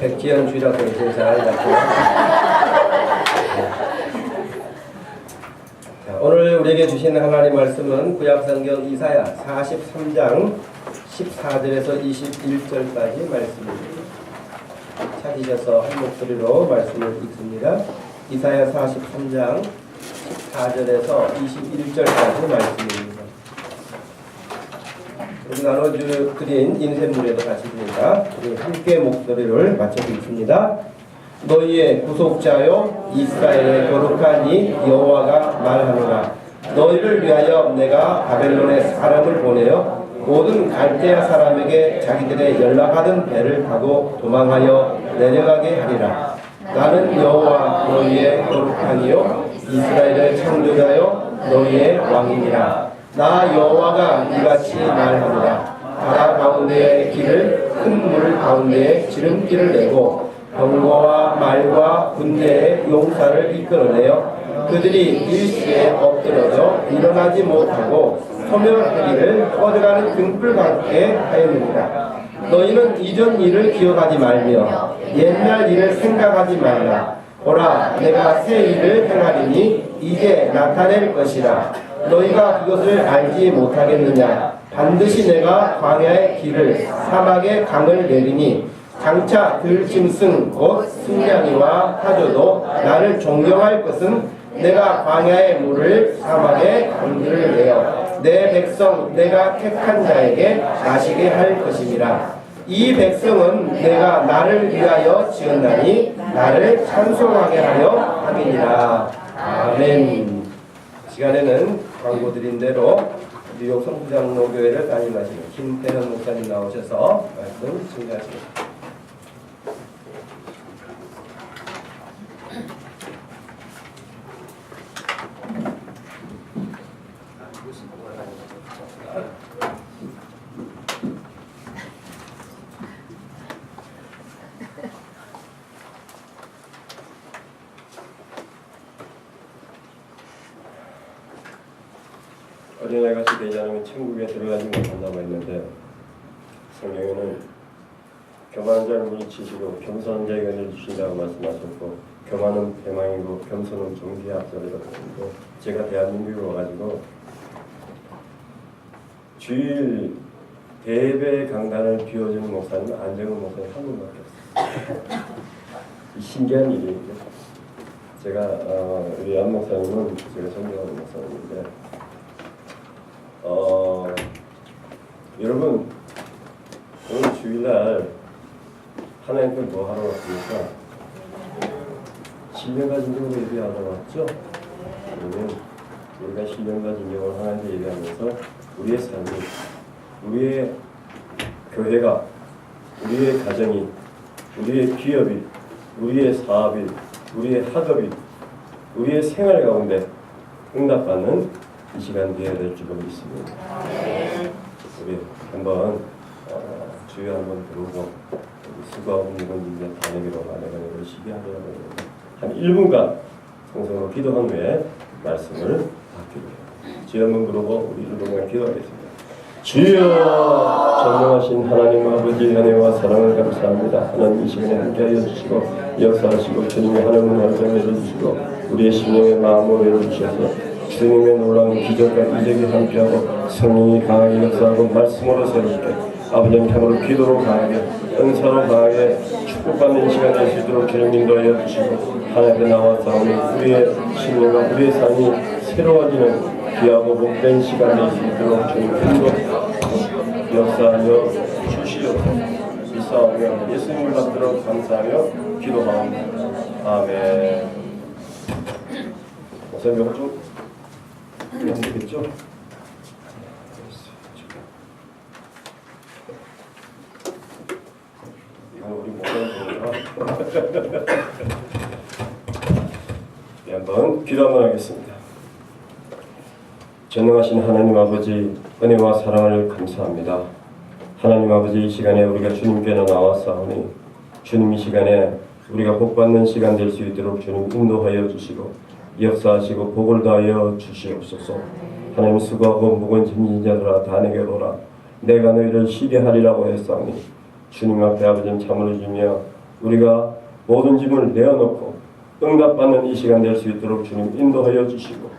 백지연 주일학교 인생사를 맡고 오늘 우리에게 주신 하나님 말씀은 구약성경 이사야 43장 14절에서 21절까지 말씀입니다. 찾으셔서 한 목소리로 말씀을 읽습니다. 이사야 43장 14절에서 21절까지 말씀입니다. 우리 나눠드린 인쇄물에도 같이 드립니다. 우리 함께 목소리를 맞춰 읽습니다. 너희의 구속자여 이스라엘의 거룩한 이 여호와가 말하노라. 너희를 위하여 내가 바벨론에 사람을 보내어 모든 갈대아 사람에게 자기들의 연락하던 배를 타고 도망하여 내려가게 하리라. 나는 여호와 너희의 거룩한 이요 이스라엘의 창조자여 너희의 왕이니라. 나 여호와가 이같이 말하노라. 바다 가운데의 길을 큰 물 가운데에 지름길을 내고 병거와 말과 군대의 용사를 이끌어내어 그들이 일시에 엎드러져 일어나지 못하고 소멸하기를 꺼져가는 등불 같게 하였느니라. 너희는 이전 일을 기억하지 말며 옛날 일을 생각하지 말라. 보라, 내가 새 일을 행하리니 이제 나타낼 것이라. 너희가 그것을 알지 못하겠느냐. 반드시 내가 광야의 길을 사막의 강을 내리니 장차 들짐승 곧 승냥이와 타조도 나를 존경할 것은 내가 광야의 물을 사막의 강들을 내어 내 백성 내가 택한 자에게 마시게 할 것임이라. 이 백성은 내가 나를 위하여 지었나니 나를 찬송하게 하려 함이니라. 아멘. 시간에는 광고 드린 대로 뉴욕 성부장로교회를 담임하시는 김태현 목사님 나오셔서 말씀 증가하시겠습니다. 어린아이같이 되지 않으면 천국에 들어가지 못한다고 했는데 성경에는 교만한 자는 물리치시고 겸손한 자에게 은혜를 주신다고 말씀하셨고 교만은 배망이고 겸손은 종기의 앞자리라고 했는데 제가 대한민국에 와가지고 주일 대배 강단을 비워주는 목사님은 안정은 목사님 한 분밖에 없어요. 신기한 일이에요. 제가 우리 안 목사님은 제가 존경하는 목사님인데 여러분 오늘 주일날 하나님께 뭐 하러 왔습니까? 신령 가진 영을 예배하러 왔죠? 그러면 우리가 신령 가진 영을 하나님께 예배하면서 우리의 삶이, 우리의 교회가, 우리의 가정이, 우리의 기업이, 우리의 사업이, 우리의 학업이, 우리의 생활 가운데 응답받는 이 시간 되어야 될 줄로 믿습니다. 우리 한번 주여 한번 부르고 수고하고 있는 이제 다니기로 내가 시기하려고 한 1분간 성성으로 기도한 후에 말씀을 받기로 주여 한번 부르고 우리 1분간 기도하겠습니다. 주여 전능하신 하나님 아버지 은혜와 사랑을 감사합니다. 하나님 이 시간에 함께하여 주시고 역사하시고 주님의 하나님을 활동해 주시고 우리의 심령의 마음을 열어주셔서 주님의 놀라운 기적과 이적이 함께하고 성령이 강하게 역사하고 말씀으로 새롭게 아버지의 참으로 기도로 강하게 은사로 강하게 축복받는 시간이 될 수 있도록 주님 인도하여 주시고 하나님께 나와 싸우니 우리의 심령과 우리의 삶이 새로워지는 귀하고 복된 시간이 될 수 있도록 주님 인도 역사하여 주시옵소서. 믿사오며 예수님을 받들어 감사하며 기도하옵니다. 아멘. 목사님 이거 좀 되겠죠? 이건 우리 목사님 한번 기도 한번 하겠습니다. 전능하신 하나님 아버지 은혜와 사랑을 감사합니다. 하나님 아버지 이 시간에 우리가 주님께로 나왔사오니 주님 이 시간에 우리가 복받는 시간 될 수 있도록 주님 인도하여 주시고 역사하시고 복을 다하여 주시옵소서. 하나님 수고하고 무거운 짐진 자들아 다 내게로 오라. 내가 너희를 쉬게 하리라고 했사오니 주님 앞에 아버지 참으로 주며 우리가 모든 짐을 내어놓고 응답받는 이 시간 될 수 있도록 주님 인도하여 주시고,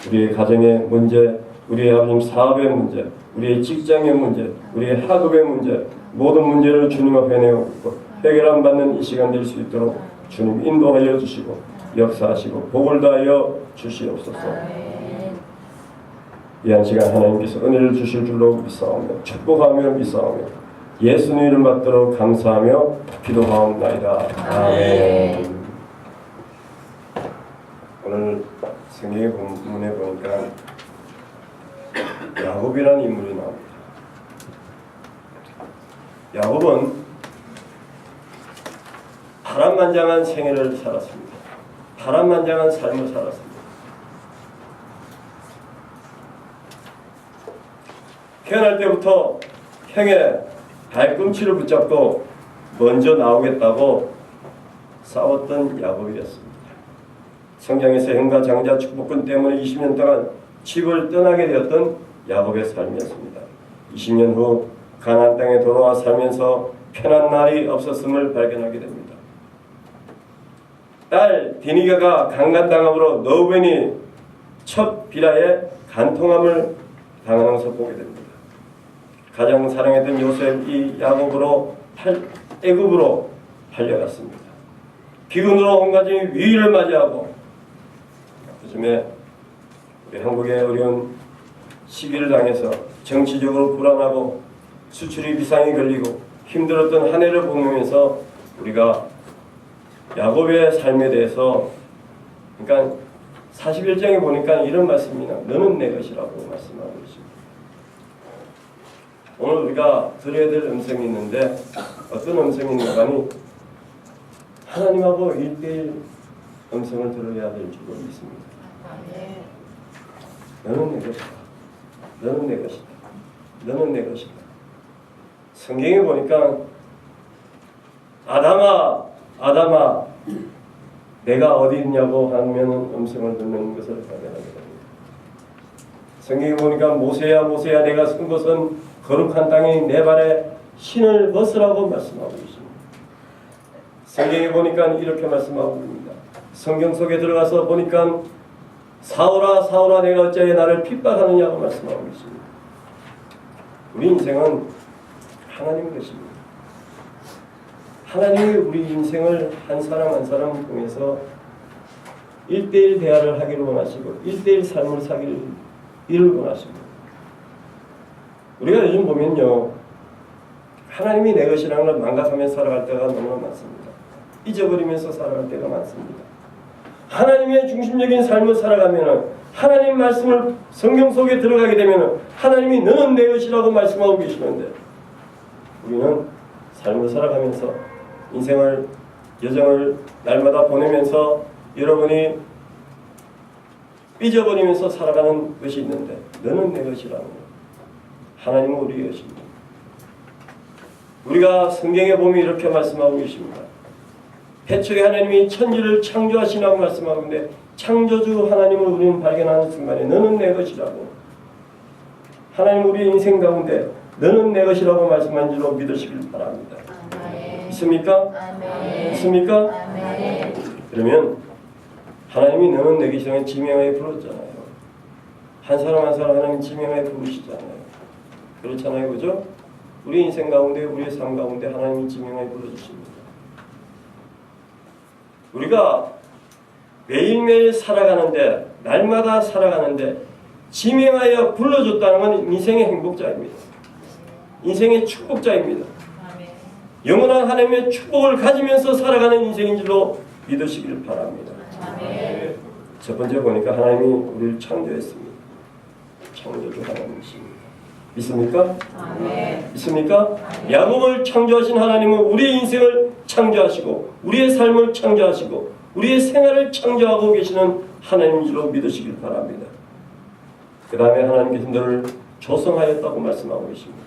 우리의 가정의 문제, 우리의 아버님 사업의 문제, 우리의 직장의 문제, 우리의 학업의 문제, 모든 문제를 주님 앞에 내어놓고 해결함 받는 이 시간 될 수 있도록 주님 인도하여 주시고 역사하시고 복을 다하여 주시옵소서. 이 한 시간 하나님께서 은혜를 주실 줄로 믿사오며 축복하며 믿사오며 예수님 이름 받도록 감사하며 기도하옵나이다. 아멘. 오늘 성경의 본문에 보니까 야곱이라는 인물이 나옵니다. 야곱은 파란만장한 생애를 살았습니다. 파란만장한 삶을 살았습니다. 태어날 때부터 형의 발꿈치를 붙잡고 먼저 나오겠다고 싸웠던 야곱이었습니다. 성장에서 형과 장자 축복권 때문에 20년 동안 집을 떠나게 되었던 야곱의 삶이었습니다. 20년 후 가나안 땅에 돌아와 살면서 편한 날이 없었음을 발견하게 됩니다. 딸 디니가가 강간당함으로 너우벤이 첫 비라에 간통함을 당하는 것을 보게 됩니다. 가장 사랑했던 요셉이 야곱으로 애굽으로 팔려갔습니다. 기근으로 온 가정이 위기를 맞이하고 요즘에 우리 한국의 어려운 시기를 당해서 정치적으로 불안하고 수출이 비상이 걸리고 힘들었던 한 해를 보면서 우리가 야곱의 삶에 대해서, 그러니까 41장에 보니까 이런 말씀이 나와요. 너는 내 것이라고 말씀하고 있습니다. 오늘 우리가 들어야 될 음성이 있는데 어떤 음성이 있는가 하니 하나님하고 1대1 음성을 들어야 될 줄로 믿습니다. 너는 내 것이다. 너는 내 것이다. 너는 내 것이다. 성경에 보니까 아담아 내가 어디 있냐고 하면 음성을 듣는 것을 발견하게 됩니다. 성경에 보니까 모세야 내가 쓴 것은 거룩한 땅에 내 발에 신을 벗으라고 말씀하고 있습니다. 성경에 보니까 이렇게 말씀하고 있습니다. 성경 속에 들어가서 보니까 사울아 내가 어찌하여 나를 핍박하느냐고 말씀하고 있습니다. 우리 인생은 하나님 것입니다. 하나님이 우리 인생을 한 사람 한 사람 통해서 1대1 대화를 하기를 원하시고 1대1 삶을 사기를 원하십니다. 우리가 요즘 보면요, 하나님이 내 것이라는 걸 망각하며 살아갈 때가 너무나 많습니다. 잊어버리면서 살아갈 때가 많습니다. 하나님의 중심적인 삶을 살아가면 하나님 말씀을 성경 속에 들어가게 되면 하나님이 너는 내 것이라고 말씀하고 계시는데 우리는 삶을 살아가면서 인생을 여정을 날마다 보내면서 여러분이 삐져버리면서 살아가는 것이 있는데 너는 내 것이라는 것. 하나님은 우리의 것입니다. 우리가 성경에 보면 이렇게 말씀하고 계십니다. 태초에 하나님이 천지를 창조하시라고 말씀하고 있는데 창조주 하나님을 우리는 발견하는 순간에 너는 내 것이라고, 하나님 우리의 인생 가운데 너는 내 것이라고 말씀한 줄로 믿으시길 바랍니다. 있습니까? 있습니까? 그러면 하나님이 너는 내 것이라고 지명하여 불렀잖아요. 한 사람 한 사람 하나님 지명하여 부르시잖아요. 그렇잖아요, 그죠? 우리 인생 가운데 우리의 삶 가운데 하나님이 지명하여 불러주십니다. 우리가 매일매일 살아가는데 날마다 살아가는데 지명하여 불러줬다는 건 인생의 행복자입니다. 인생의 축복자입니다. 영원한 하나님의 축복을 가지면서 살아가는 인생인 줄로 믿으시길 바랍니다. 첫 번째 보니까 하나님이 우리를 창조했습니다. 창조주 하나님이십니다. 믿습니까? 믿습니까? 야곱을 창조하신 하나님은 우리의 인생을 창조하시고 우리의 삶을 창조하시고 우리의 생활을 창조하고 계시는 하나님인 줄로 믿으시길 바랍니다. 그 다음에 하나님께서 너를 조성하였다고 말씀하고 계십니다.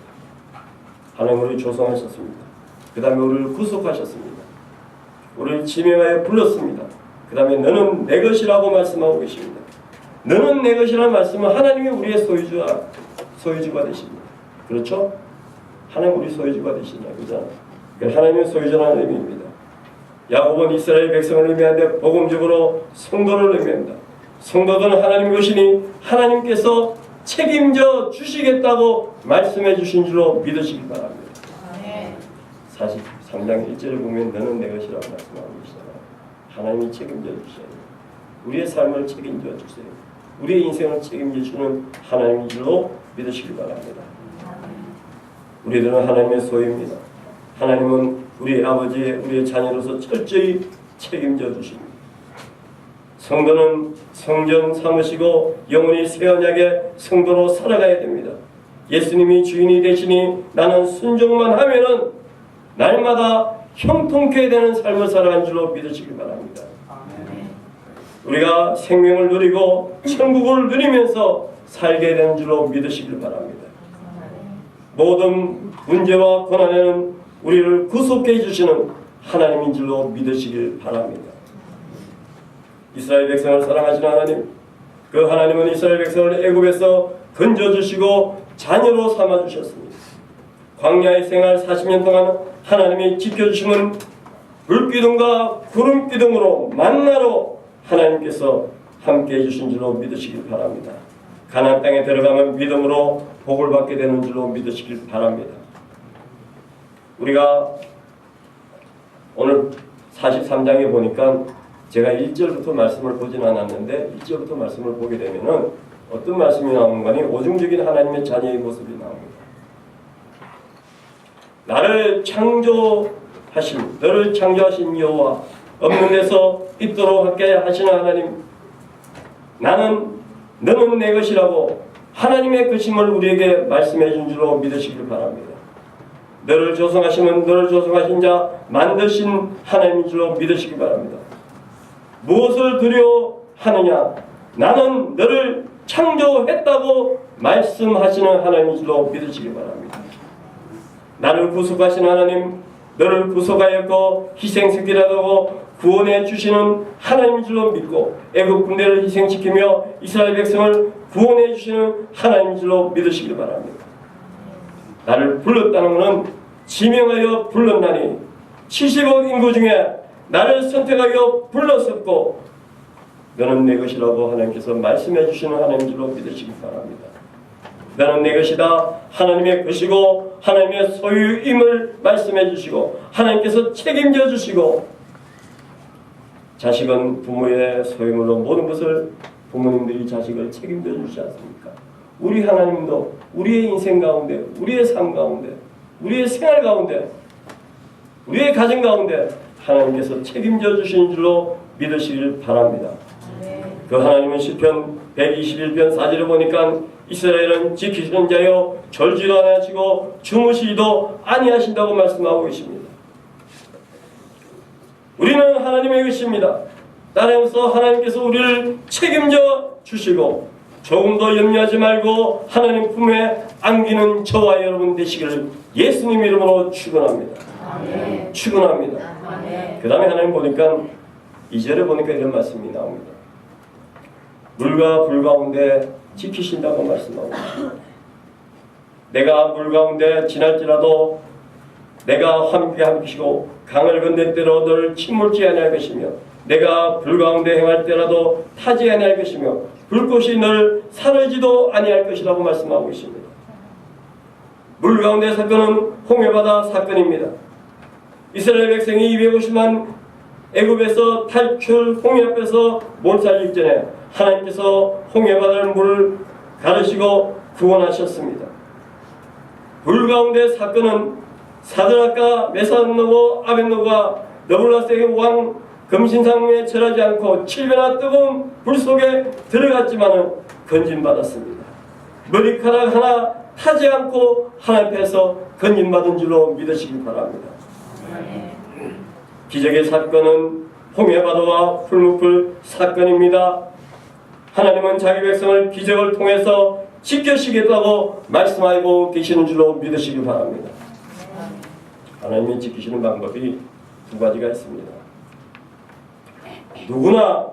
하나님 우리를 조성하셨습니다. 그 다음에 우리를 구속하셨습니다. 우리를 지명하여 불렀습니다. 그 다음에 너는 내 것이라고 말씀하고 계십니다. 너는 내 것이라는 말씀은 하나님이 우리의 소유주가 되십니다. 그렇죠? 하나님 우리 소유주가 되시냐, 그죠? 하나님의 소유주는 하나님입니다. 야곱은 이스라엘 백성을 의미하는데 복음적으로 성도를 의미합니다. 성도는 하나님 것이니 하나님께서 책임져 주시겠다고 말씀해 주신 줄로 믿으시기 바랍니다. 43장 1절을 보면 너는 내 것이라고 말씀하고 계시잖아요. 하나님이 책임져 주셔요. 우리의 삶을 책임져 주세요. 우리의 인생을 책임져 주는 하나님인 줄로 믿으시기 바랍니다. 우리들은 하나님의 소유입니다. 하나님은 우리 아버지의 우리의 자녀로서 철저히 책임져 주십니다. 성도는 성전 삼으시고 영원히 새 언약의 성도로 살아가야 됩니다. 예수님이 주인이 되시니 나는 순종만 하면은 날마다 형통케 되는 삶을 살아가는 줄로 믿으시기 바랍니다. 우리가 생명을 누리고 천국을 누리면서 살게 되는 줄로 믿으시길 바랍니다. 모든 문제와 고난에는 우리를 구속해 주시는 하나님인 줄로 믿으시길 바랍니다. 이스라엘 백성을 사랑하시는 하나님, 그 하나님은 이스라엘 백성을 애굽에서 건져주시고 자녀로 삼아주셨습니다. 광야의 생활 40년 동안 하나님이 지켜주시는 불기둥과 구름기둥으로 만나로 하나님께서 함께해 주신 줄로 믿으시길 바랍니다. 가나안 땅에 들어가면 믿음으로 복을 받게 되는 줄로 믿으시길 바랍니다. 우리가 오늘 43장에 보니까 제가 1절부터 말씀을 보진 않았는데 1절부터 말씀을 보게 되면은 어떤 말씀이 나오는 거니 오중적인 하나님의 자녀의 모습이 나옵니다. 나를 창조하신 너를 창조하신 여호와 없는 데서 있도록 하게 하시는 하나님, 너는 내 것이라고 하나님의 것임을 우리에게 말씀해 준 줄로 믿으시길 바랍니다. 너를 조성하시면 너를 조성하신 자 만드신 하나님인 줄로 믿으시기 바랍니다. 무엇을 두려워하느냐? 나는 너를 창조했다고 말씀하시는 하나님인 줄로 믿으시기 바랍니다. 나를 구속하신 하나님, 너를 구속하였고 희생시키라고 구원해 주시는 하나님인 줄로 믿고 애굽 군대를 희생시키며 이스라엘 백성을 구원해 주시는 하나님인 줄로 믿으시기 바랍니다. 나를 불렀다는 것은 지명하여 불렀나니 70억 인구 중에 나를 선택하여 불렀었고 너는 내 것이라고 하나님께서 말씀해 주시는 하나님인 줄로 믿으시기 바랍니다. 너는 내 것이다. 하나님의 것이고 하나님의 소유임을 말씀해 주시고 하나님께서 책임져 주시고 자식은 부모의 소유물로 모든 것을 부모님들이 자식을 책임져 주시지 않습니까? 우리 하나님도 우리의 인생 가운데 우리의 삶 가운데 우리의 생활 가운데 우리의 가정 가운데 하나님께서 책임져 주신 줄로 믿으시길 바랍니다. 그 하나님은 시편 121편 4절을 보니까 이스라엘은 지키시는 자여 졸지도 아니하시고 주무시지도 아니하신다고 말씀하고 계십니다. 우리는 하나님의 것입니다. 따라서 하나님께서 우리를 책임져 주시고 조금도 염려하지 말고 하나님 품에 안기는 저와 여러분 되시기를 예수님 이름으로 축원합니다. 축원합니다. 그 다음에 하나님 보니까 2절에 보니까 이런 말씀이 나옵니다. 물과 불 가운데 지키신다고 말씀하고 있습니다. 내가 물 가운데 지날지라도 내가 함께 하시고 강을 건널 때로 너를 침몰치 아니할 것이며 내가 불 가운데 행할 때라도 타지 아니할 것이며 불꽃이 너를 사르지도 아니할 것이라고 말씀하고 있습니다. 물 가운데 사건은 홍해바다 사건입니다. 이스라엘 백성이 250만 애굽에서 탈출 홍해 앞에서 몰살일 전에 하나님께서 홍해바다를 물을 가르시고 구원하셨습니다. 불 가운데 사건은 사드락과 메사노고 아벳노고가 너블라스의 왕 금신상에 절하지 않고 7배나 뜨거운 불 속에 들어갔지만은 건진받았습니다. 머리카락 하나 타지 않고 하나님 앞에서 건진받은 줄로 믿으시기 바랍니다. 기적의 사건은 홍해바다와 풀무불 사건입니다. 하나님은 자기 백성을 기적을 통해서 지켜주시겠다고 말씀하고 계시는 줄로 믿으시기 바랍니다. 하나님이 지키시는 방법이 두 가지가 있습니다. 누구나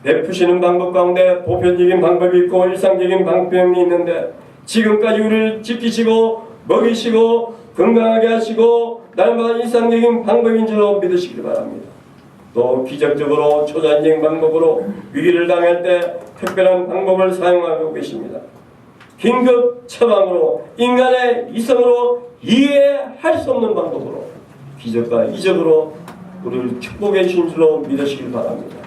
베푸시는 방법 가운데 보편적인 방법이 있고 일상적인 방법이 있는데 지금까지 우리를 지키시고 먹이시고 건강하게 하시고 날마다 일상적인 방법인 줄로 믿으시기 바랍니다. 또 기적적으로 초전쟁 방법으로 위기를 당할 때 특별한 방법을 사용하고 계십니다. 긴급 처방으로 인간의 이성으로 이해할 수 없는 방법으로 기적과 이적으로 우리를 축복해 주신 줄로 믿으시길 바랍니다.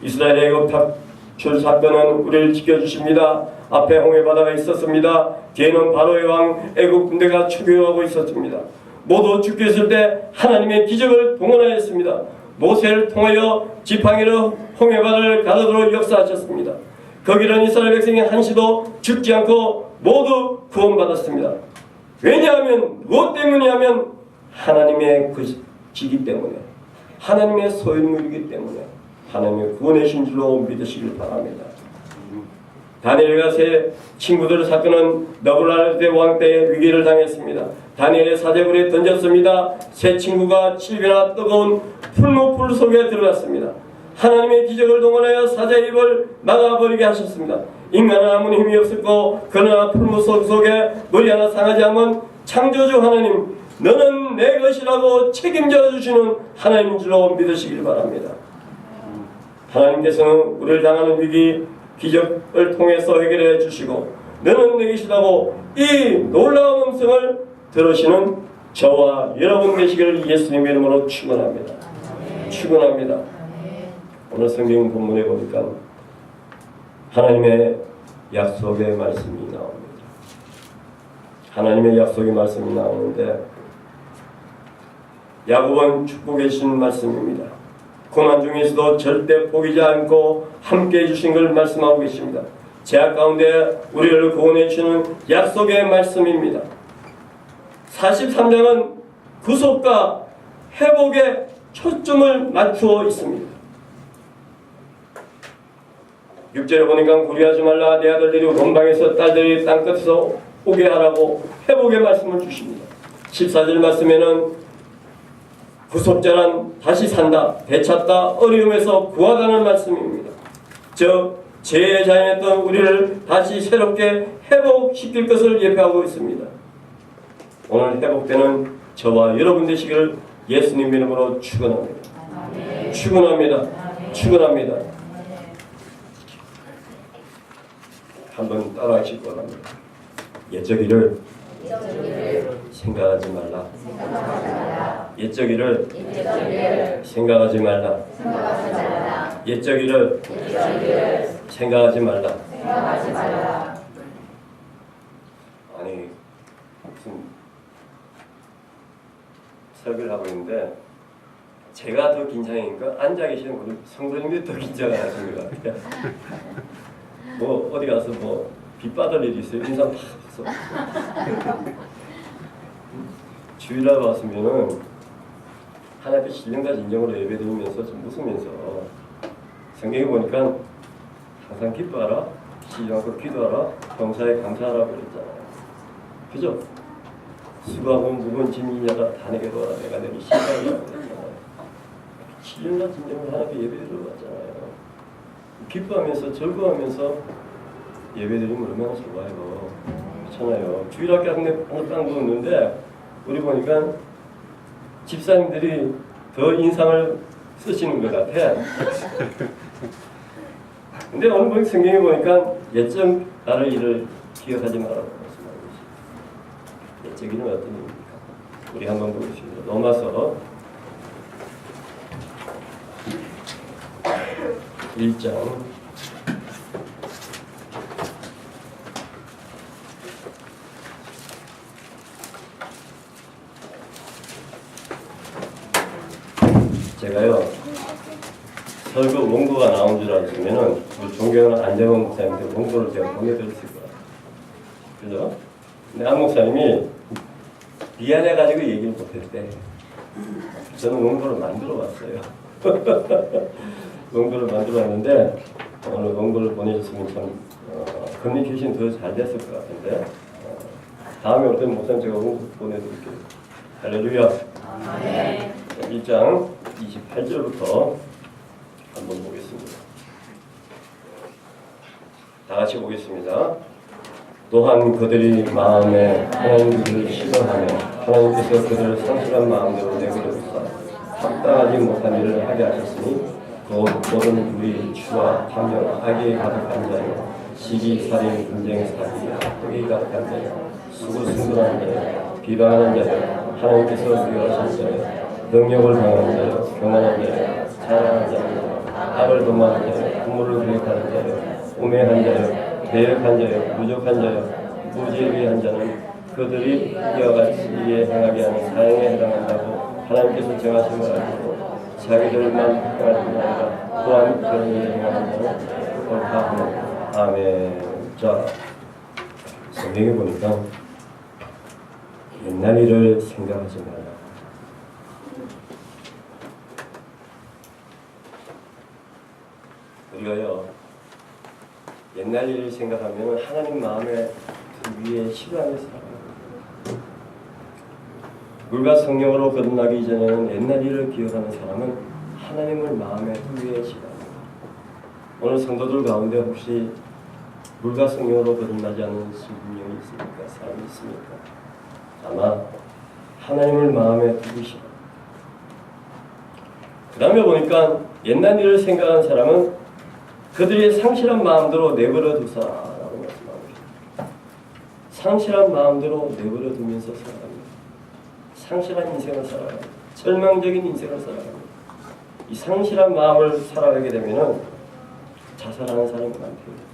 이스라엘의 애굽 탈출 사건은 우리를 지켜주십니다. 앞에 홍해 바다가 있었습니다. 뒤에는 바로의 왕 애굽 군대가 추격하고 있었습니다. 모두 죽게 했을 때 하나님의 기적을 동원하였습니다. 모세를 통하여 지팡이로 홍해 바다를 가르도록 역사하셨습니다. 거기는 이스라엘 백성이 한시도 죽지 않고 모두 구원받았습니다. 왜냐하면 무엇 때문이냐면 하나님의 그 지기 때문에, 하나님의 소유물이기 때문에 하나님의 구원해 주신 줄로 믿으시길 바랍니다. 다니엘과 세 친구들 사건은 너블라데 왕 때에 위기를 당했습니다. 다니엘의 사제물에 던졌습니다. 세 친구가 7배나 뜨거운 풀무불 속에 들어갔습니다. 하나님의 기적을 동원하여 사자의 입을 막아버리게 하셨습니다. 인간은 아무리 힘이 없었고 그러나 풀무 속에 머리 하나 상하지 않은 창조주 하나님, 너는 내 것이라고 책임져 주시는 하나님인 줄로 믿으시길 바랍니다. 하나님께서는 우리를 당하는 위기, 기적을 통해서 해결해 주시고 너는 내 것이라고 이 놀라운 음성을 들으시는 저와 여러분 되시기를 예수님의 이름으로 축원합니다. 축원합니다. 오늘 성경 본문에 보니까 하나님의 약속의 말씀이 나옵니다. 하나님의 약속의 말씀이 나오는데 야곱은 축복해 주신 말씀입니다. 고난 중에서도 절대 포기하지 않고 함께해 주신 걸 말씀하고 계십니다. 제약 가운데 우리를 구원해 주시는 약속의 말씀입니다. 43장은 구속과 회복에 초점을 맞추어 있습니다. 6절에 보니까 구리하지 말라, 내 아들들이 원방에서 딸들이 땅끝에서 오게 하라고 회복의 말씀을 주십니다. 14절 말씀에는 구속자란 다시 산다, 되찾다, 어려움에서 구하다는 말씀입니다. 즉 죄에 자연했던 우리를 다시 새롭게 회복시킬 것을 예표하고 있습니다. 오늘 회복되는 저와 여러분 되시기를 예수님 이름으로 축원합니다. 축원합니다. 축원합니다. 한번 따라하실 거랍니다. 옛적 일을 생각하지 말라. 옛적 일을 생각하지 말라. 옛적 일을 생각하지 말라. 아니 무슨 설교를 하고 있는데 제가 더 긴장이니까 앉아 계시는 우리 성도님들이 더 긴장을 하시는 것 같아요. 뭐 어디 가서 뭐 빗받을 일이 있어요. 인사 팍 써. 주일날 왔으면은 하나님께 신령과 진정으로 예배드리면서 좀 웃으면서 성경에 보니까 항상 기뻐하라, 시정하고 기도하라, 범사에 감사하라고 그랬잖아요. 그죠? 수고하고 무거운 짐이 자가 다 내게 도와라, 내가 너를 신령이라고 그랬잖아요. 신령과 진정으로 하나님께 예배드리러 왔잖아요. 기뻐하면서 즐거워하면서 예배드리면 얼마나 좋아요. 그렇잖아요. 주일학교 한번 보는데 우리 보니까 집사님들이 더 인상을 쓰시는 것 같아. 근데 오늘 보니까 성경에 보니까 옛적 나를 일을 기억하지 말라고 말씀하고 계십니다. 옛적 일은 어떤 일입니까? 우리 한번 보겠습니다. 로마서 1장 제가요 설교 원고가 나온 줄 알았으면은 우리 존경하는 안정원 목사님한테 원고를 제가 보내드렸을 거예요. 그죠? 근데 안 목사님이 미안해가지고 얘기를 못했대. 저는 원고를 만들어 왔어요. 원고를 만들어 왔는데 오늘 원고를 보내줬으면 참 커뮤니케이션 더 잘 됐을 것 같은데 다음에 어떤 목사님 제가 원고 보내드릴게요. 할렐루야. 네. 1장 28절부터 한번 보겠습니다. 다 같이 보겠습니다. 또한 그들이 마음에 하나님을 싫어하며 하나님께서 그들을 상실한 마음대로 내버려두사 합당하지 못한 일을 하게 하셨으니 곧 모든 우리 추와 탐욕 악에 가득한 자여 시기 살인 분쟁 사기 악독이 가득한 자여 수고승근한 자여 비방하는 자여 하나님께서 미워하신 자여 능력을 당하는 자여 교만한 자여 자랑하는 자여 악을 도모하는 자여 부모를 계획하는 자여 우매한 자여 배역한 자여 부족한 자여 무지의한 자는 그들이 이와 같이 행하게 하는 사형에 해당한다고 하나님께서 정하심을 알고 자기들만 행하는 아니라 또한 그런 일을 행하는 자는 옳다. 아멘. 자, 성경에 보니까 옛날 일을 생각하지 말라. 우리가요 옛날 일을 생각하면 하나님 마음에 위에 싫어하며 살아가요. 물과 성령으로 거듭나기 이전에는 옛날 일을 기억하는 사람은 하나님을 마음에 위에 싫어합니다. 오늘 성도들 가운데 혹시 물과 성령으로 거듭나지 않은 신분이 있습니까? 사람이 있습니까? 아마 하나님을 마음에 두기 싫어. 그 다음에 보니까 옛날 일을 생각하는 사람은 그들의 상실한 마음대로 내버려 두사라고 말씀하고 있습니다. 상실한 마음대로 내버려 두면서 살아갑니다. 상실한 인생을 살아갑니다. 절망적인 인생을 살아갑니다. 이 상실한 마음을 살아가게 되면은 자살하는 사람이 많대요.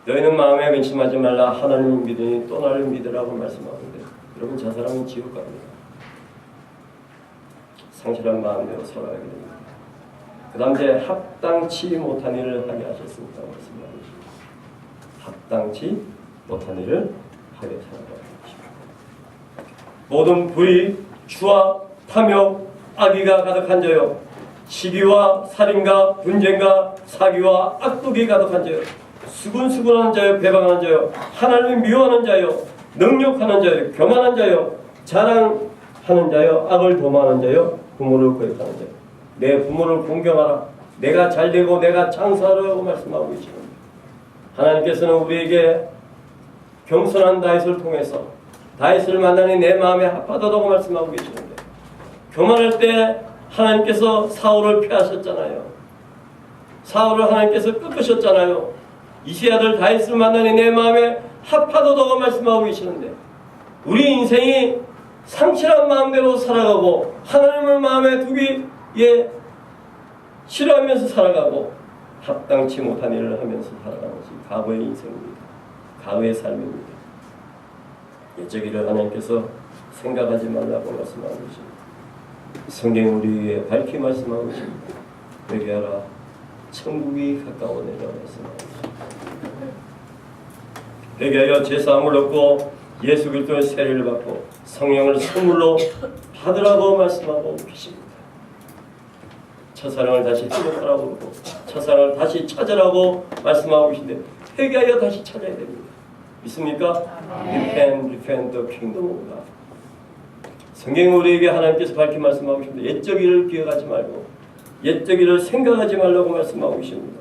너희는 마음에 근심하지 말라 하나님을 믿으니 또 나를 믿으라고 말씀하는데 여러분 자살하면 지옥 갑니다. 상실한 마음대로 살아가게 됩니다. 그 다음 이제 합당치 못한 일을 하게 하셨습니다. 말씀하고 있습니다. 합당치 못한 일을 하게 살아가게 하십니다. 모든 불의, 추와 탐욕, 악의가 가득한 자요 시기와 살인과 분쟁과 사기와 악독이 가득한 자요 수군수군하는 자요 배방하는 자요 하나님을 미워하는 자요 능력하는 자요 교만한 자요 자랑하는 자요 악을 도모하는 자요 부모를 거역하는 자요 내 부모를 공경하라 내가 잘되고 내가 장사하라고 말씀하고 계십니다. 하나님께서는 우리에게 겸손한 다윗을 통해서 다윗을 만나니 내 마음에 합하다고 말씀하고 계시는데 교만할 때 하나님께서 사울을 피하셨잖아요. 사울을 하나님께서 꺾으셨잖아요. 이세 아들 다윗을 만나니 내 마음에 합하다고 말씀하고 계시는데 우리 인생이 상실한 마음대로 살아가고 하나님을 마음에 두기에 싫어하면서 살아가고 합당치 못한 일을 하면서 살아가는 것이 과거의 인생입니다. 과거의 삶입니다. 옛적 일을 하나님께서 생각하지 말라고 말씀하고 계십니다. 성경 우리에게 밝히 말씀하고 있습니다. 회개하라 천국이 가까워내라 말씀하고 있습니다. 회개하여 제사함을 얻고 예수 그리스도의 세례를 받고 성령을 선물로 받으라고 말씀하고 계십니다. 첫사랑을 다시 회복하라고 그러고 첫사랑을 다시 찾으라고 말씀하고 계신데 회개하여 다시 찾아야 됩니다. 믿습니까? Repent the kingdom of God. 성경 우리에게 하나님께서 밝히 말씀하고 계십니다. 옛적 일을 기억하지 말고 옛적 일을 생각하지 말라고 말씀하고 계십니다.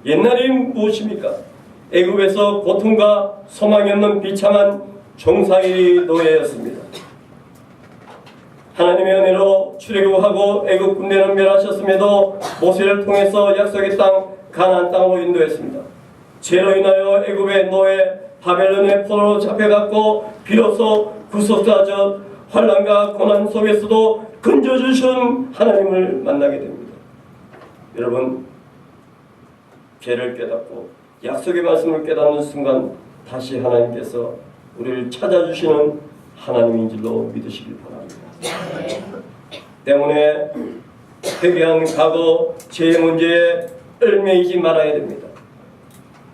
옛날이 무엇입니까? 애굽에서 고통과 소망이 없는 비참한 종살이 노예였습니다. 하나님의 은혜로 출애굽하고 애굽 군대는 멸하셨음에도 모세를 통해서 약속의 땅 가나안 땅으로 인도했습니다. 죄로 인하여 애굽의 노예 바벨론의 포로로 잡혀갔고 비로소 구속사적 환난과 고난 속에서도 건져주신 하나님을 만나게 됩니다. 여러분 죄를 깨닫고 약속의 말씀을 깨닫는 순간 다시 하나님께서 우리를 찾아주시는 하나님인 줄로 믿으시길 바랍니다. 때문에 회개한 과거 죄의 문제에 얽매이지 말아야 됩니다.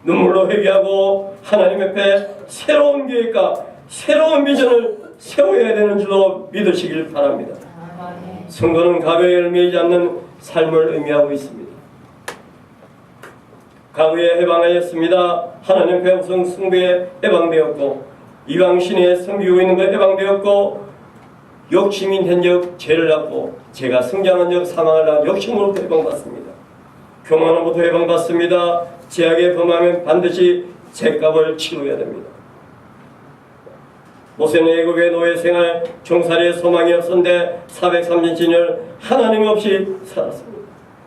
눈물로 회개하고 하나님 앞에 새로운 계획과 새로운 비전을 세워야 되는 줄로 믿으시길 바랍니다. 성도는 과거에 얽매이지 않는 삶을 의미하고 있습니다. 과거에 해방하였습니다. 하나님 앞에 우선 숭배에 해방되었고 이방신에 섬기고 있는 것에 해방되었고 욕심인 현적 죄를 낳고 제가 성장한 적 사망을 낳은 욕심으로부터 해방받습니다. 교만으로부터 해방받습니다. 죄악에 범하면 반드시 죄값을 치러야 됩니다. 모세는 애굽의 노예 생활 종살이의 소망이 없었는데 430년 하나님 없이 살았습니다.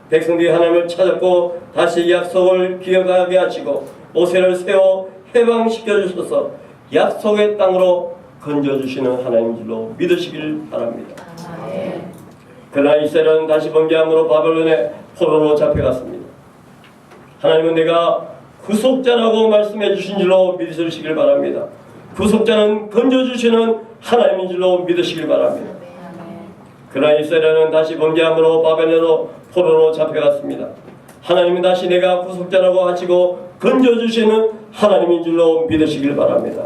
백성들이 하나님을 찾았고 다시 약속을 기억하게 하시고 모세를 세워 해방시켜 주셔서 약속의 땅으로 건져주시는 하나님인 줄로 믿으시길 바랍니다. 그러나 이스라엘은 다시 번개함으로 바벨론의 포로로 잡혀갔습니다. 하나님은 내가 구속자라고 말씀해 주신 줄로 믿으시길 바랍니다. 구속자는 건져주시는 하나님인 줄로 믿으시길 바랍니다. 그러나 이스라엘은 다시 번개함으로 바벨론으로 포로로 잡혀갔습니다. 하나님은 다시 내가 구속자라고 하시고 건져주시는 하나님인 줄로 믿으시길 바랍니다.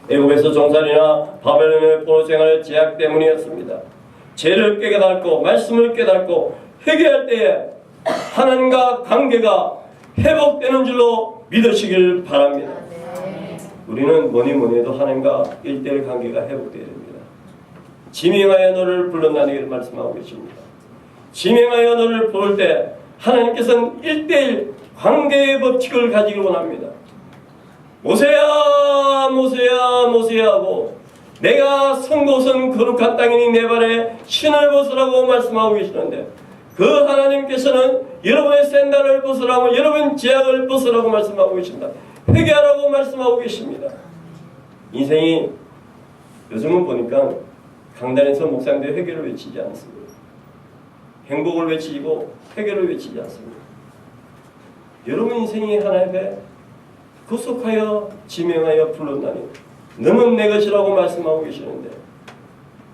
애굽에서 종살이나 바벨론의 포로 생활의 제약 때문이었습니다. 죄를 깨닫고 말씀을 깨닫고 회개할 때에 하나님과 관계가 회복되는 줄로 믿으시길 바랍니다. 우리는 뭐니 해도 하나님과 1:1 관계가 회복되어야 됩니다. 지명하여 너를 불렀나니 말씀하고 계십니다. 지명하여 너를 부를 때 하나님께서는 1:1 관계의 법칙을 가지길 원합니다. 모세야 모세야 모세야 하고 내가 선 곳은 거룩한 땅이니 내 발에 신을 벗으라고 말씀하고 계시는데 그 하나님께서는 여러분의 샌들을 벗으라고 여러분 제약을 벗으라고 말씀하고 계십니다. 회개하라고 말씀하고 계십니다. 인생이 요즘은 보니까 강단에서 목사님들이 회개를 외치지 않습니다. 행복을 외치고 회개를 외치지 않습니다. 여러분 인생이 하나님 앞에 구속하여 지명하여 불렀나니 너는 내 것이라고 말씀하고 계시는데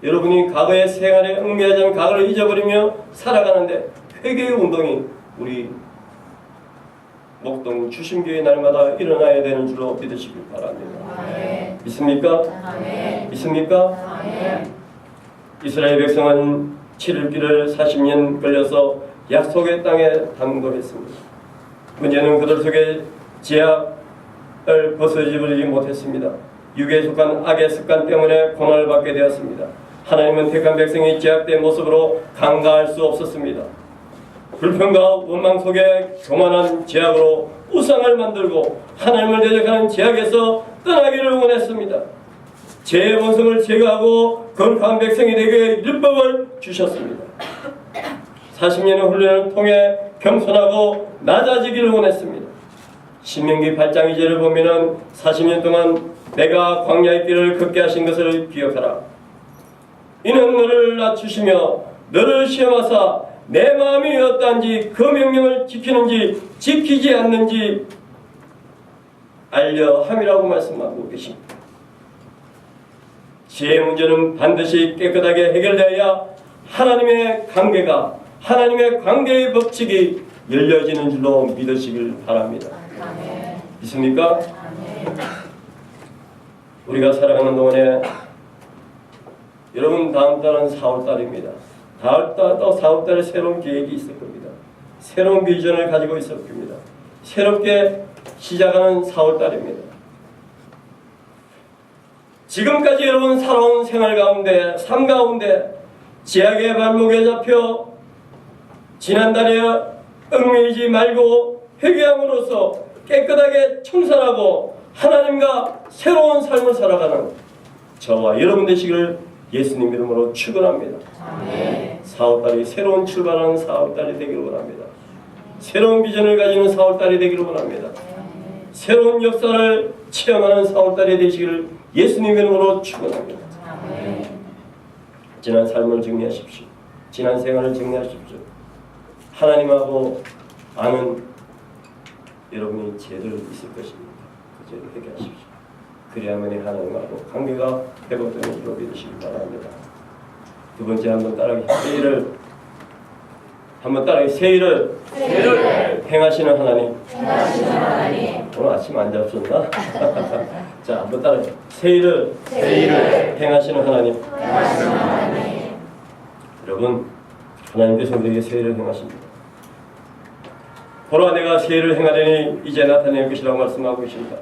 여러분이 과거의 생활에 얽매이지 않은 과거를 잊어버리며 살아가는데 회개의 운동이 우리 목동 주심교회 날마다 일어나야 되는 줄로 믿으시길 바랍니다. 아멘. 믿습니까? 아멘. 믿습니까? 아멘. 이스라엘 백성은 7일길을 40년 걸려서 약속의 땅에 담거했습니다. 문제는 그들 속에 제약을 벗어지지 못했습니다. 육에 속한 악의 습관 때문에 고난을 받게 되었습니다. 하나님은 택한 백성이 제약된 모습으로 간과할 수 없었습니다. 불평과 원망 속에 교만한 제약으로 우상을 만들고 하나님을 대적하는 제약에서 떠나기를 원했습니다. 죄의 본성을 제거하고 거룩한 백성이 되게 율법을 주셨습니다. 40년의 훈련을 통해 겸손하고 낮아지기를 원했습니다. 신명기 8장 2절을 보면 40년 동안 내가 광야의 길을 걷게 하신 것을 기억하라. 이는 너를 낮추시며 너를 시험하사 내 마음이 어떠한지 그 명령을 지키는지 지키지 않는지 알려 함이라고 말씀하고 계십니다. 죄의 문제는 반드시 깨끗하게 해결되어야 하나님의 관계의 법칙이 열려지는 줄로 믿으시길 바랍니다. 아멘. 믿습니까? 아멘. 우리가 살아가는 동안에 여러분 다음 달은 4월달입니다. 다음 달 또 4월달에 새로운 계획이 있을 겁니다. 새로운 비전을 가지고 있을 겁니다. 새롭게 시작하는 4월달입니다. 지금까지 여러분 살아온 생활 가운데 삶 가운데 제약의 발목에 잡혀 지난달에 얽매이지 말고 회개함으로써 깨끗하게 청산하고 하나님과 새로운 삶을 살아가는 저와 여러분 되시기를 예수님 이름으로 축원합니다. 4월달이 새로운 출발하는 4월달이 되기를 원합니다. 새로운 비전을 가지는 4월달이 되기를 원합니다. 새로운 역사를 체험하는 4월달이 되시기를 예수님 이름으로 축원합니다. 지난 삶을 정리하십시오. 지난 생활을 정리하십시오. 하나님하고 아는 여러분이 죄들 있을 것입니다. 그 죄를 회개하십시오. 그래야만이 하나님하고 관계가 회복되는 줄로 믿으시기 바랍니다. 두 번째 한번 따라하기 세일을 행하시는 하나님. 오늘 아침 안 잡수나? 자, 한번 따라해. 세일을 행하시는 하나님. 여러분, 하나님께서 우리에게 세일을 행하십니다. 보라 내가 세일을 행하려니 이제 나타낼 것이라고 말씀하고 계십니다.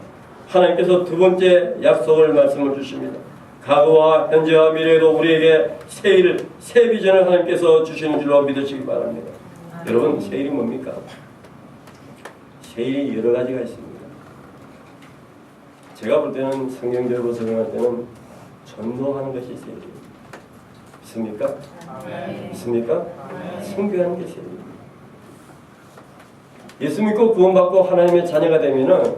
하나님께서 두 번째 약속을 말씀을 주십니다. 과거와 현재와 미래에도 우리에게 새 비전을 하나님께서 주시는 줄로 믿으시기 바랍니다. 여러분, 세일이 뭡니까? 세일이 여러 가지가 있습니다. 제가 볼 때는 성경적으로 적용할 때는 전도하는 것이 세일입니다. 믿습니까? 믿습니까? 선교하는 게 세일입니다. 예수 믿고 구원받고 하나님의 자녀가 되면은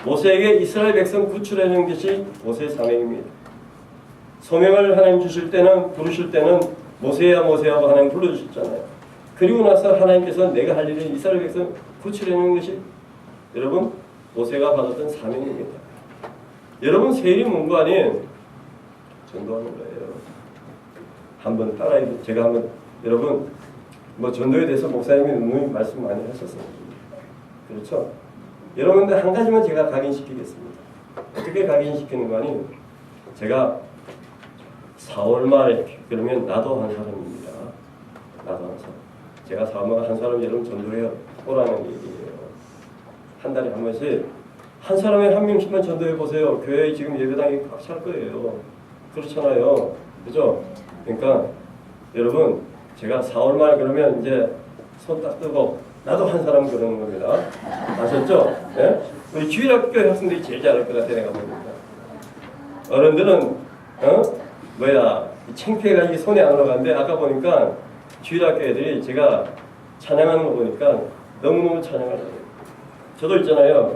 모세에게 이스라엘 백성 구출하는 것이 모세의 사명입니다. 소명을 하나님 주실 때는 부르실 때는 모세야 모세하고 하나님 불러주셨잖아요. 그리고 나서 하나님께서 내가 할 일은 이스라엘 백성 구출하는 것이 여러분 모세가 받았던 사명입니다. 여러분 세일이 뭔가 아닌 전도하는 거예요. 한번 따라해 제가 한번 여러분 뭐 전도에 대해서 목사님이 너무 말씀 많이 하셨어요. 그렇죠? 여러분들 한 가지만 제가 각인시키겠습니다. 어떻게 각인시키는 거 아니? 제가 4월 말에 그러면 나도 한 사람입니다. 나도 한 사람. 제가 4월 말에 한 사람 여러분 전도해 오라는 얘기예요. 한 달에 한 번씩 한 사람에 한 명씩만 전도해 보세요. 교회에 지금 예배당이 꽉 찰 거예요. 그렇잖아요. 그죠? 그러니까 여러분 제가 4월 말 그러면 이제 손 딱 뜨고 나도 한 사람 그러는 겁니다. 아셨죠? 네? 우리 주일학교 학생들이 제일 잘할 것 같아 내가 보니까. 어른들은 창피해가지고 손이 안 올라가는데 아까 보니까 주일학교 애들이 제가 찬양하는 거 보니까 너무너무 찬양하더라고요. 저도 있잖아요.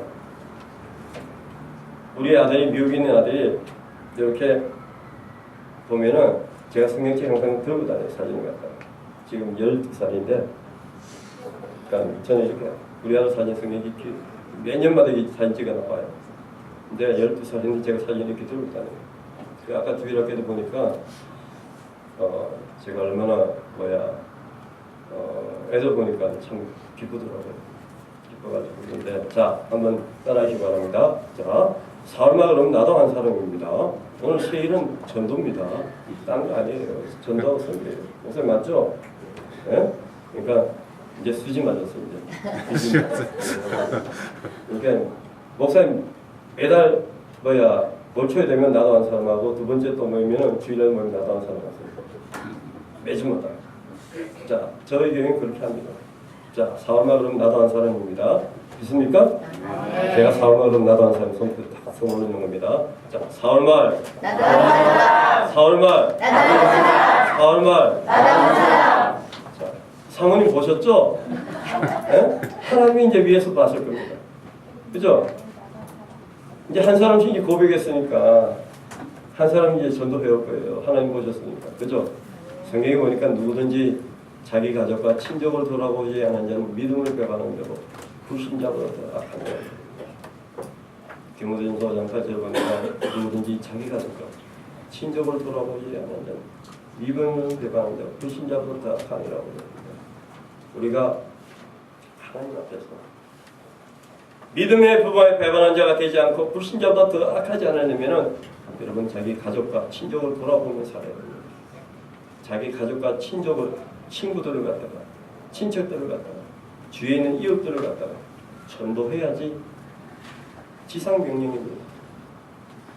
우리 아들이 미국에 있는 아들이 이렇게 보면은 제가 성경책 영상 들고 다녀요. 사진을 갖다가. 지금 12살인데 그러니까 저는 이렇게 우리 아들 사진 성경이 몇 년마다 이 사진 찍어 나와요. 근데 12살인데 제가 사진 이렇게 들고 다녀요. 아까 주일학교도 보니까 제가 얼마나 애들 보니까 참 기쁘더라고요. 기뻐가지고 그런데 자 한번 따라하시기 바랍니다. 자 4월말 그럼 나도 한 사람입니다. 오늘 세일은 전도입니다. 딴 거 아니에요. 전도하고 선교예요. 목사님 맞죠? 네? 그러니까 이제 수지 맞았어요. 이제. 그러니까 목사님 매달 월초에 되면 나도 한 사람하고 두 번째 또 모이면은 주일날 모이면 나도 한 사람 하세요. 매주마다. 자 저희 교회는 그렇게 합니다. 자 4월말 그럼 나도 한 사람입니다. 믿습니까? 제가 4월말 그럼 나도 한 사람 손 올리는 겁니다. 자 4월말 4월말 4월말 자 사모님 보셨죠? 네? 하나님이 이제 위에서 봤을 겁니다. 그죠? 이제 한 사람씩 이제 고백했으니까 한 사람이 이제 전도해올 거예요. 하나님 보셨으니까. 그죠? 성경에 보니까 누구든지 자기 가족과 친족을 돌아보지 않은 자는 믿음을 배반하는 자고 불신자보다 더 악한 자다. 디모데전서 5장 8절에 보니까 누구든지 자기 가족과 친족을 돌아보지 않은 자는 믿음을 배반하는 자고 불신자보다 더 악하니라고 합니다. 우리가 하나님 앞에서 믿음의 부분에 배반한 자가 되지 않고 불신자보다 더 악하지 않으려면 여러분 자기 가족과 친족을 돌아보면 살아야 됩니다. 자기 가족과 친구들을 갖다가 친척들을 갖다가 주위에 있는 이웃들을 갖다가 전도해야지 지상명령입니다.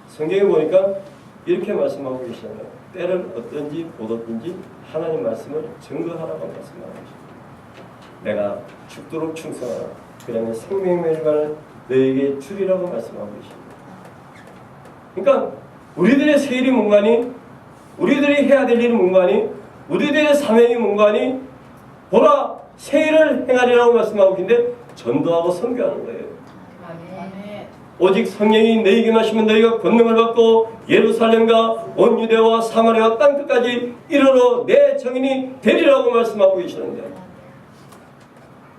성경에 보니까 이렇게 말씀하고 계시잖아요. 때를 어떤지 못 어떤지 하나님 말씀을 증거하라고 말씀하고 계십니다. 내가 죽도록 충성하라. 그러면 생명멸관을 너에게 주리라고 말씀하고 계십니다. 그러니까 우리들의 세일이 뭔가니? 우리들이 해야 될 일이 뭔가니? 우리들의 사명이 뭔가니? 보라 세일을 행하리라고 말씀하고 계신데 전도하고 선교하는 거예요. 오직 성령이 너희에게 나시면 너희가 권능을 받고 예루살렘과 온 유대와 사마리아와 땅끝까지 이르러 내 정인이 되리라고 말씀하고 계시는데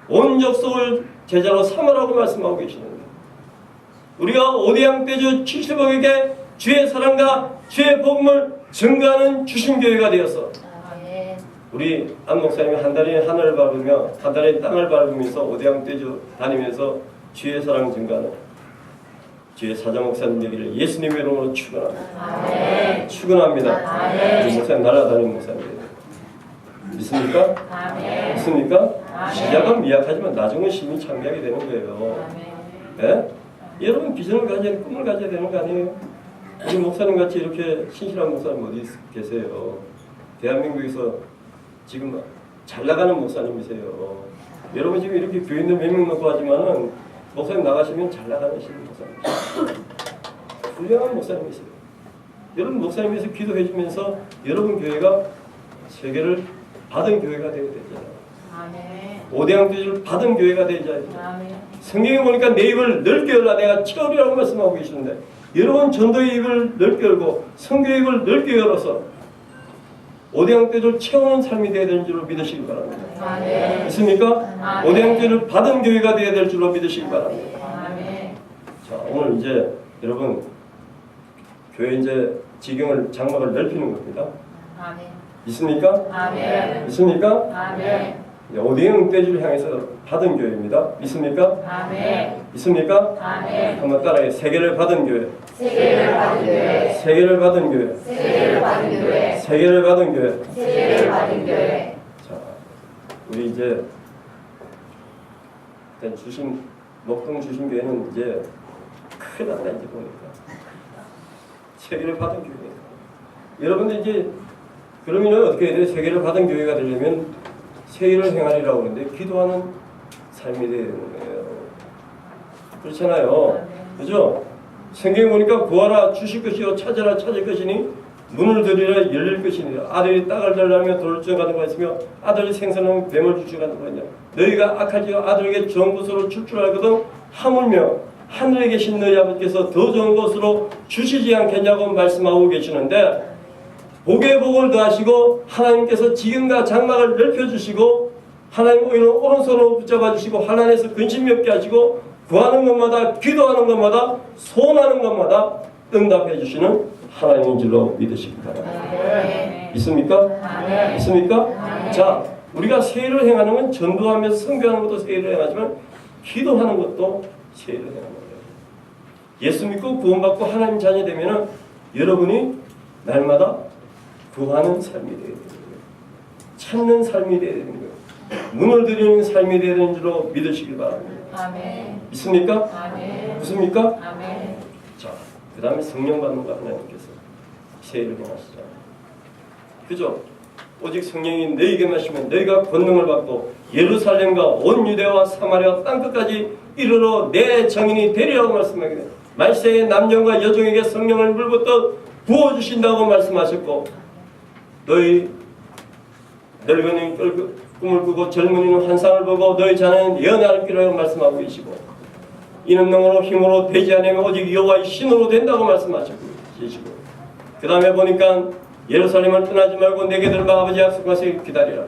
온 족속을 제자로 삼으라고 말씀하고 계시는데 우리가 오대양 떼주 70억에게 주의 사랑과 주의 복음을 증거하는 주신교회가 되어서 우리 안 목사님이 한 달에 하늘을 밟으며 한 달에 땅을 밟으면서 오대양 떼주 다니면서 주의 사랑 증거하는 주의 사장 목사님 되기를 예수님의 이름으로 축원합니다. 축원합니다. 우리 목사님 날아다니는 목사님입니다. 믿습니까? 믿습니까? 시작은 미약하지만 나중은 심히 창대하게 되는 거예요. 네? 여러분 비전을 가져야 꿈을 가져야 되는 거 아니에요? 우리 목사님 같이 이렇게 신실한 목사님 어디 계세요? 대한민국에서 지금 잘 나가는 목사님이세요. 여러분 지금 이렇게 교인들 몇 명 넣고 하지만은 목사님 나가시면 잘 나가시는 목사님. 훌륭한 목사님이세요. 여러분 목사님께서 기도해 주면서 여러분 교회가 세계를 받은 교회가 되어야 되잖아요. 아멘. 오대양교회를 받은 교회가 되어야죠. 아멘. 성경에 보니까 내 입을 넓게 열라 내가 치우리라고 말씀하고 계시는데 여러분 전도의 입을 넓게 열고 성교의 입을 넓게 열어서 오대양교회를 채우는 삶이 되어야 되는 줄로 믿으시기 바랍니다. 아멘. 있습니까? 아멘. 오대양교회를 받은 교회가 되어야 될 줄로 믿으시기 바랍니다. 아멘. 자, 오늘 이제 여러분 교회 이제 지경을 장막을 넓히는 겁니다. 아멘. 있습니까? 아멘. 있습니까? 아멘. 오대양 떼주를 향해서 받은 교회입니다. 있습니까? 아멘. 있습니까? 아멘. 한번 따라해. 세계를 받은 교회. 세계를 받은 교회. 세계를 받은 교회. 세계를 받은 교회. 세계를 받은 교회. 세계를 받은 교회. 자, 우리 이제 일단 목동 주신 교회는 이제 큰일 났다 이제 보니까 세계를 받은 교회예요. 여러분들 이제 그러면 어떻게 해야 돼요? 세계를 받은 교회가 되려면 세일을 행하리라고 하는데 기도하는 삶이 되는 거예요. 그렇잖아요. 그죠? 성경에 보니까 구하라 주실 것이요 찾아라 찾을 것이니 문을 들이라 열릴 것이니라. 아들이 땅을 달라며 돌을 주어가는 거 있으며 아들이 생선하면 뱀을 주어가는 거냐. 너희가 악할지어 아들에게 좋은 것으로 줄 줄 알거든 하물며 하늘에 계신 너희 아버지께서 더 좋은 것으로 주시지 않겠냐고 말씀하고 계시는데 복에 복을 더하시고 하나님께서 지금과 장막을 넓혀주시고 하나님 오른손으로 붙잡아 주시고 하나님께서 근심이 없게 하시고 구하는 것마다 기도하는 것마다 소원하는 것마다 응답해 주시는 하나님인 줄로 믿으시기 바랍니다. 있습니까? 있습니까? 자, 우리가 세일을 행하는 건 전도하면서 선교하는 것도 세일을 행하지만 기도하는 것도 세일을 행하는 거예요. 예수 믿고 구원받고 하나님 자녀 되면은 여러분이 날마다 구하는 삶이 되어야 되는 거예요. 찾는 삶이 되어야 되는 거예요. 문을 들이는 삶이 되어야 되는 줄로 믿으시길 바랍니다. 아멘. 믿습니까? 아멘. 믿습니까? 아멘. 자, 그 다음에 성령 받는 거 하나님께서 세일을 행하시잖아요. 그죠? 오직 성령이 너희에게 마시면 너희가 권능을 받고 예루살렘과 온 유대와 사마리아 땅끝까지 이르러 내 정인이 되리라고 말씀하게 돼요. 말세에 남녀가 여종에게 성령을 물붓듯 부어주신다고 말씀하셨고 너희 늙은이는 꿈을 꾸고 젊은이는 환상을 보고 너희 자녀는 예언할 기라고 말씀하고 계시고 이는 능으로 힘으로 되지 않으면 오직 여호와의 신으로 된다고 말씀하시고 계시고 그 다음에 보니까 예루살렘을 떠나지 말고 내게 들어가 아버지 약속하시길 기다리라.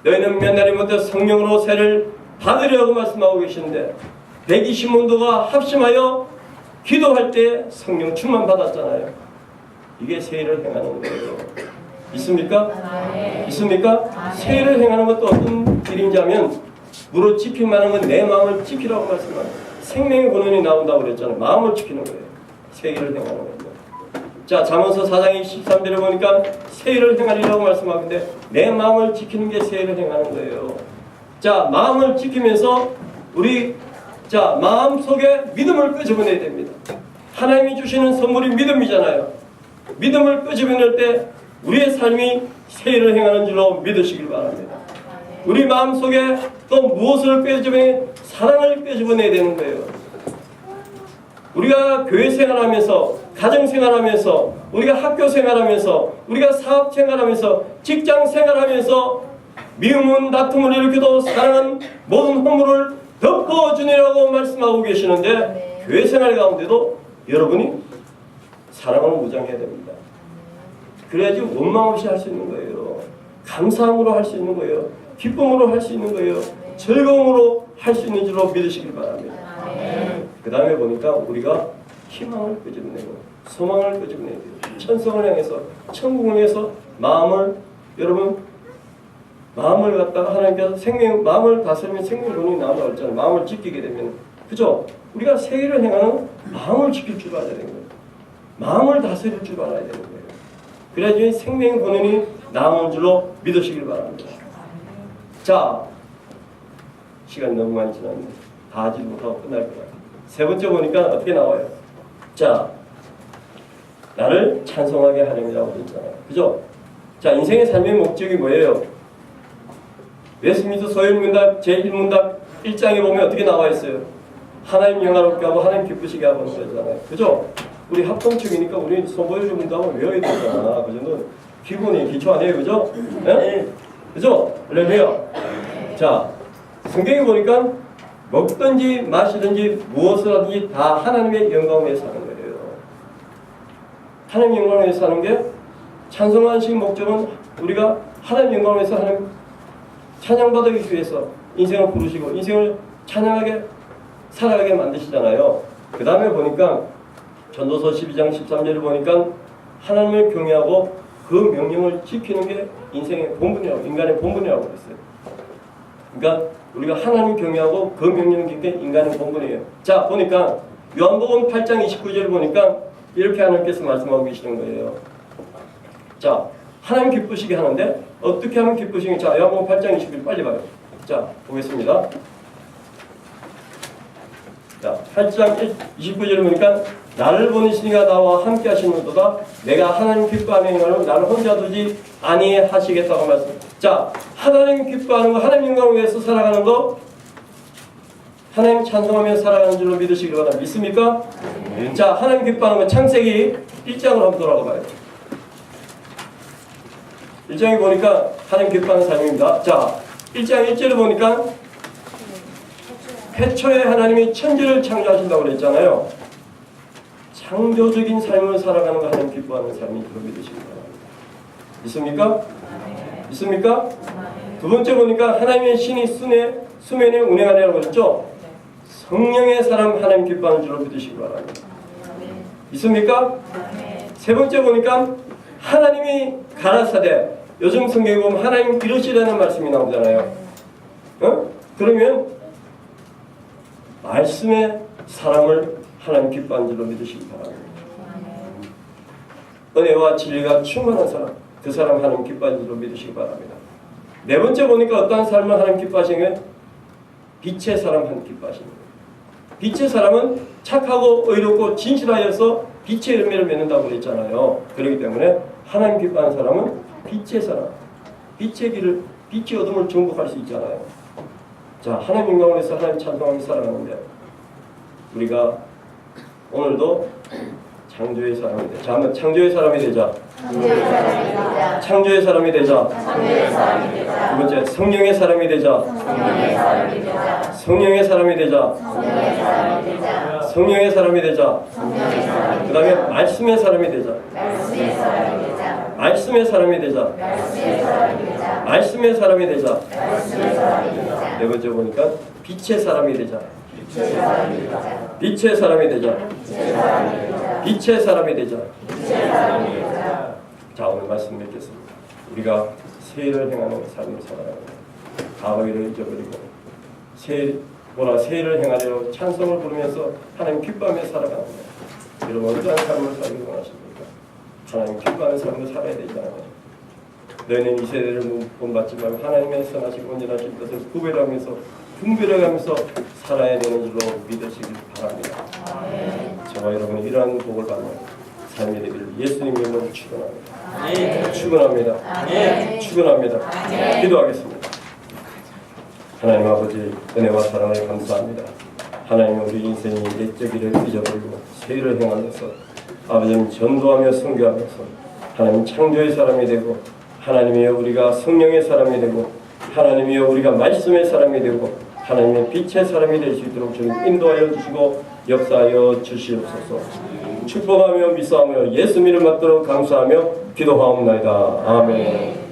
너희는 몇 날이 못해 성령으로 세를 받으려고 말씀하고 계시는데 120문도가 합심하여 기도할 때 성령 충만 받았잖아요. 이게 세일을 행하는 거예요. 있습니까? 있습니까? 세일을 행하는 것도 어떤 일인지 하면 무릇 지킬 만한 건 내 마음을 지키라고 말씀합니다. 생명의 근원이 나온다고 그랬잖아요. 마음을 지키는 거예요. 세일을 행하는 거예요. 자, 잠언서 4장 13절에 보니까 세일을 행하리라고 말씀하는데 내 마음을 지키는 게 세일을 행하는 거예요. 자, 마음을 지키면서 우리 마음 속에 믿음을 끄집어내야 됩니다. 하나님이 주시는 선물이 믿음이잖아요. 믿음을 끄집어낼 때 우리의 삶이 세일을 행하는 줄로 믿으시길 바랍니다. 우리 마음 속에 또 무엇을 끄집어내? 사랑을 끄집어내야 되는 거예요. 우리가 교회 생활하면서 가정 생활하면서 우리가 학교 생활하면서 우리가 사업 생활하면서 직장 생활하면서 미움은 다툼을 일으켜도 사랑은 모든 허물을 덮어주니라고 말씀하고 계시는데 교회 생활 가운데도 여러분이 사랑을 무장해야 됩니다. 그래야지 원망 없이 할 수 있는 거예요. 감사함으로 할 수 있는 거예요. 기쁨으로 할 수 있는 거예요. 즐거움으로 할 수 있는 줄로 믿으시길 바랍니다. 그 다음에 보니까 우리가 희망을 끄집어내고 소망을 끄집어내야 돼요. 천성을 향해서 천국을 향해서 마음을 여러분 마음을 갖다가 하나님께서 생명 마음을 다스리면 생명론이 나온다고 했잖아요. 마음을 지키게 되면 그죠? 우리가 세일을 행하는 마음을 지킬 줄 알아야 되는 거예요. 마음을 다스릴 줄 알아야 되는 거예요. 그래야지 생명의 권한이 나오는 줄로 믿으시길 바랍니다. 자, 시간이 너무 많이 지났는데 다 하지 못하고 끝날 것 같아요. 세 번째 보니까 어떻게 나와요? 자, 나를 찬송하게 하려니라고 했잖아요. 그죠? 자, 인생의 삶의 목적이 뭐예요? 웨스트민스터 소율문답 제1문답 1장에 보면 어떻게 나와 있어요? 하나님 영화롭게 하고 하나님 기쁘시게 하는 거잖아요. 그죠? 우리 합동축이니까 우리 소보여주 문답을 외워야 되잖아. 그 정도 기본이 기초 아니에요, 그죠? 네? 그죠? 할렐루야. 자, 성경에 보니까 먹든지 마시든지 무엇을 하든지 다 하나님의 영광을 위해 사는 거예요. 하나님 영광을 위해 사는 게 찬송하신 목적은 우리가 하나님 영광을 위해서 하나님 찬양받기 위해서 인생을 부르시고 인생을 찬양하게 살아가게 만드시잖아요. 그 다음에 보니까 전도서 12장 13절을 보니까 하나님을 경외하고 그 명령을 지키는 게 인생의 본분이라고, 인간의 본분이라고 그랬어요. 그러니까 우리가 하나님 경외하고 그 명령을 지키는 게 인간의 본분이에요. 자, 보니까 요한복음 8장 29절을 보니까 이렇게 하나님께서 말씀하고 계시는 거예요. 자, 하나님 기쁘시게 하는데 어떻게 하면 기쁘시게? 자, 요한복음 8장 29절 빨리 봐요. 자, 보겠습니다. 자, 8장 29절을 보니까 나를 보내시니가 나와 함께 하시는도다. 내가 하나님 기뻐하는 영광을 나를 혼자 두지 아니하시겠다고 말씀. 자, 하나님 기뻐하는 거, 하나님 영광을 위해서 살아가는 거, 하나님 찬송하며 살아가는 줄로 믿으시기 바랍니다. 믿습니까? 자, 하나님 기뻐하는 거 창세기 1장으로 한번 돌아가 봐요. 1장에 보니까 하나님 기뻐하는 삶입니다. 자, 1장 1절을 보니까 태초에 하나님이 천지를 창조하신다고 그랬잖아요. 창조적인 삶을 살아가는 거 하나님 기뻐하는 삶이 줄로 믿으시기 바랍니다. 믿습니까? 믿습니까? 두 번째 보니까 하나님의 신이 수면에 운행하려고 그랬죠. 성령의 사람 하나님 기뻐하는 줄로 믿으시기 바랍니다. 믿습니까? 세 번째 보니까 하나님이 가라사대, 요즘 성경에 보면 하나님 이러시라는 말씀이 나오잖아요. 그러면 말씀의 사람을 하나님 기뻐하는 줄로 믿으시기 바랍니다. 은혜와 진리가 충만한 사람, 그 사람 하나님 기뻐하는 줄로 믿으시기 바랍니다. 네 번째 보니까 어떠한 삶을 하나님 기뻐하시는 게 빛의 사람 하나님 기뻐하시는 거예요. 빛의 사람은 착하고 의롭고 진실하여서 빛의 열매를 맺는다고 그랬잖아요. 그렇기 때문에 하나님 기뻐하는 사람은 빛의 사람, 빛의 길을, 빛의 어둠을 정복할 수 있잖아요. 자, 하나님 영광을 위해서 하나님 찬송하며 살아가는데 우리가 오늘도 창조의 사람이 되자. 한번 창조의 사람이 되자. 창조의 사람이 되자. 두 번째, 성령의 사람이 되자. 성령의 사람이 되자. 성령의 사람이 되자. 그 다음에 말씀의 사람이 되자. 말씀의 사람이 되자. 말씀의 사람이 되자. 네 번째 보니까 빛의 사람이 되자. 빛의 사람이 되자. 빛의 사람이 되자. 자, 오늘 말씀 맺겠습니다. 우리가 세일을 행하는 삶을 살아갑니다. 과거를 잊어버리고 세일을 행하려 찬송을 부르면서 하나님 기뻐하며 살아가는 거예요. 여러분 어떠한 삶을 살기 원하십니까? 하나님 기뻐하는 삶을 살아야 되잖아요. 너희는 이 세대를 본받지 말고 하나님의 선하시고 온전하신 것을 구별하면서 분별해가면서 살아야 되는 줄로 믿으시길 바랍니다. 저와 여러분이 이러한 복을 받는 삶이 되기를 예수님 이름으로 축원합니다. 축원합니다. 축원합니다. 기도하겠습니다. 하나님 아버지 은혜와 사랑을 감사합니다. 하나님 우리 인생이 옛적 일을 잊어버리고 세일을 행하면서 아버지는 전도하며 선교하면서 하나님 창조의 사람이 되고 하나님이여 우리가 성령의 사람이 되고 하나님이여 우리가 말씀의 사람이 되고 하나님의 빛의 사람이 될 수 있도록 주님 인도하여 주시고 역사하여 주시옵소서. 축복하며 미사하며 예수 이름 받도록 감사하며 기도하옵나이다. 아멘.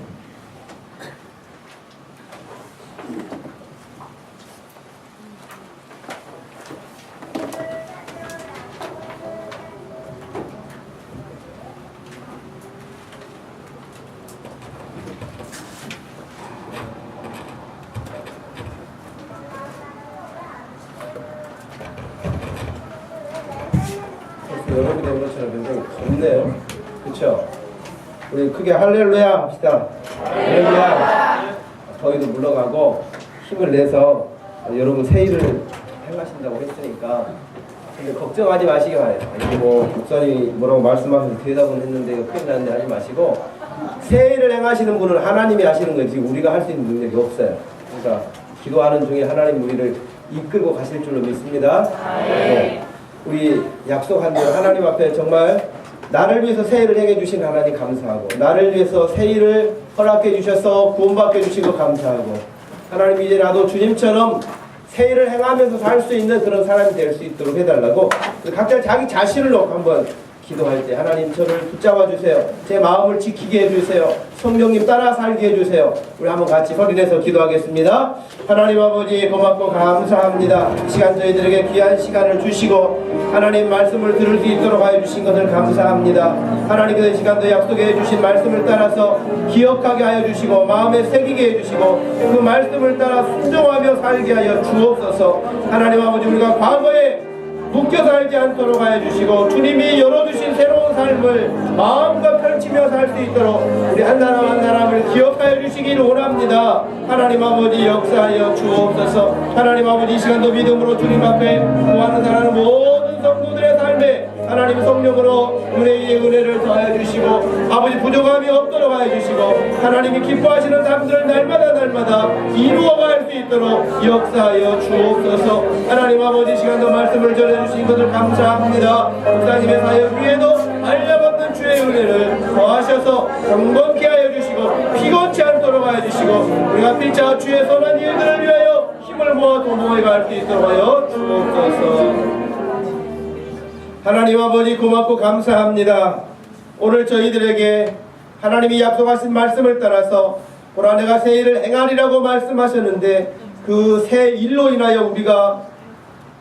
여러분이 된 것처럼 굉장히 덥네요. 그렇죠? 우리 크게 할렐루야 합시다. 할렐루야. 더위도 물러가고 힘을 내서 여러분 세일을 행하신다고 했으니까 근데 걱정하지 마시기 바랍니다. 이게 뭐 목사님이 뭐라고 말씀하셔서 대답은 했는데 큰일 났는데 하지 마시고 세일을 행하시는 분은 하나님이 하시는 거지 우리가 할 수 있는 능력이 없어요. 그러니까 기도하는 중에 하나님 우리를 이끌고 가실 줄로 믿습니다. 우리 약속한 대로 하나님 앞에 정말 나를 위해서 새 일을 행해 주신 하나님 감사하고, 나를 위해서 새 일을 허락해 주셔서 구원받게 해주신 것 감사하고, 하나님 이제 나도 주님처럼 새 일을 행하면서 살 수 있는 그런 사람이 될 수 있도록 해달라고, 각자 자기 자신을 놓고 한번 기도할 때 하나님 저를 붙잡아 주세요. 제 마음을 지키게 해주세요. 성령님 따라 살게 해주세요. 우리 한번 같이 소리내서 기도하겠습니다. 하나님 아버지 고맙고 감사합니다. 이 시간 저희들에게 귀한 시간을 주시고 하나님 말씀을 들을 수 있도록 하여 주신 것을 감사합니다. 하나님께서 이 시간도 약속해 주신 말씀을 따라서 기억하게 하여 주시고 마음에 새기게 해주시고 그 말씀을 따라 순종하며 살게 하여 주옵소서. 하나님 아버지 우리가 과거에 묶여 살지 않도록 하여 주시고 주님이 열어주신 새로운 삶을 마음껏 펼치며 살 수 있도록 우리 한 사람 한 사람을 기억하여 주시기를 원합니다. 하나님 아버지 역사하여 주옵소서. 하나님 아버지 이 시간도 믿음으로 주님 앞에 구하는 사랑하는 모든 성도들의 삶에 하나님 성령으로 은혜의 은혜를 더하여 주시고 아버지 부족함이 없도록 하여 주시고 하나님이 기뻐하시는 삶들을 날마다 이루어갈 수 있도록 역사하여 주옵소서. 하나님 아버지 시간도 말씀을 전해주신 것을 감사합니다. 목사님의 사역 위에도 알려받는 주의 은혜를 더하셔서 경건케 하여 주시고 피곤치 않도록 하여 주시고 우리가 피차 주의 선한 일들을 위하여 힘을 모아 도모해 갈 수 있도록 하여 주옵소서. 하나님 아버지 고맙고 감사합니다. 오늘 저희들에게 하나님이 약속하신 말씀을 따라서 보라 내가 새 일을 행하리라고 말씀하셨는데 그 새 일로 인하여 우리가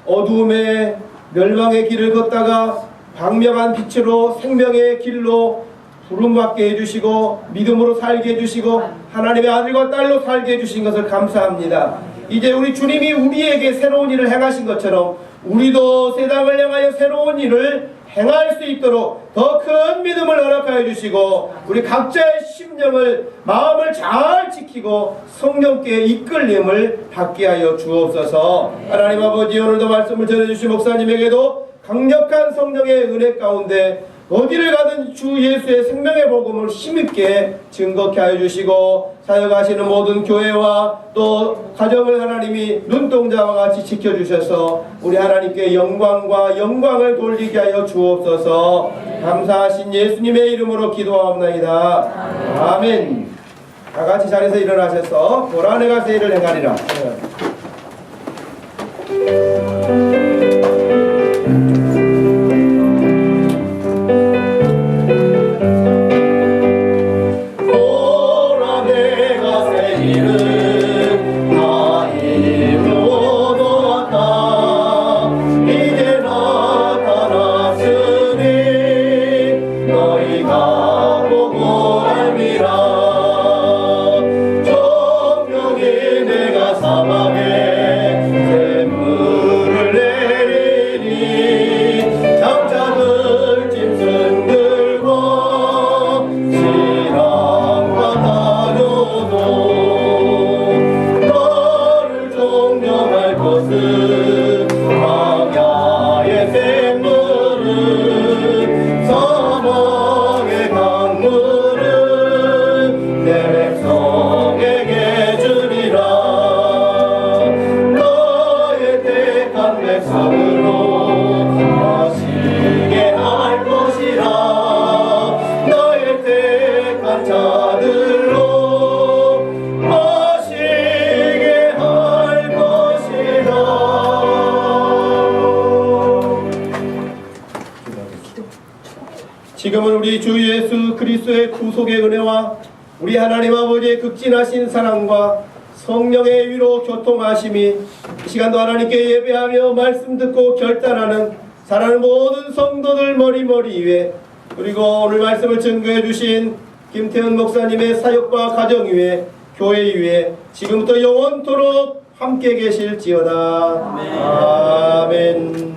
어두움의 멸망의 길을 걷다가 광명한 빛으로 생명의 길로 부름받게 해주시고 믿음으로 살게 해주시고 하나님의 아들과 딸로 살게 해주신 것을 감사합니다. 이제 우리 주님이 우리에게 새로운 일을 행하신 것처럼 우리도 세상을 향하여 새로운 일을 행할 수 있도록 더 큰 믿음을 허락하여 주시고 우리 각자의 심령을 마음을 잘 지키고 성령께 이끌림을 받게 하여 주옵소서. 하나님 아버지 오늘도 말씀을 전해주신 목사님에게도 강력한 성령의 은혜 가운데 어디를 가든 주 예수의 생명의 복음을 힘있게 증거케 하여 주시고 사역하시는 모든 교회와 또 가정을 하나님이 눈동자와 같이 지켜주셔서 우리 하나님께 영광을 돌리게 하여 주옵소서. 감사하신 예수님의 이름으로 기도하옵나이다. 아멘. 다같이 자리에서 일어나셔서 보라 내가 새 일을 행하리라. 지금은 우리 주 예수 그리스도의 구속의 은혜와 우리 하나님 아버지의 극진하신 사랑과 성령의 위로 교통하심이 이 시간도 하나님께 예배하며 말씀 듣고 결단하는 사랑하는 모든 성도들 머리 위에 그리고 오늘 말씀을 증거해 주신 김태현 목사님의 사역과 가정 위에 교회 위에 지금부터 영원토록 함께 계실지어다. 아멘.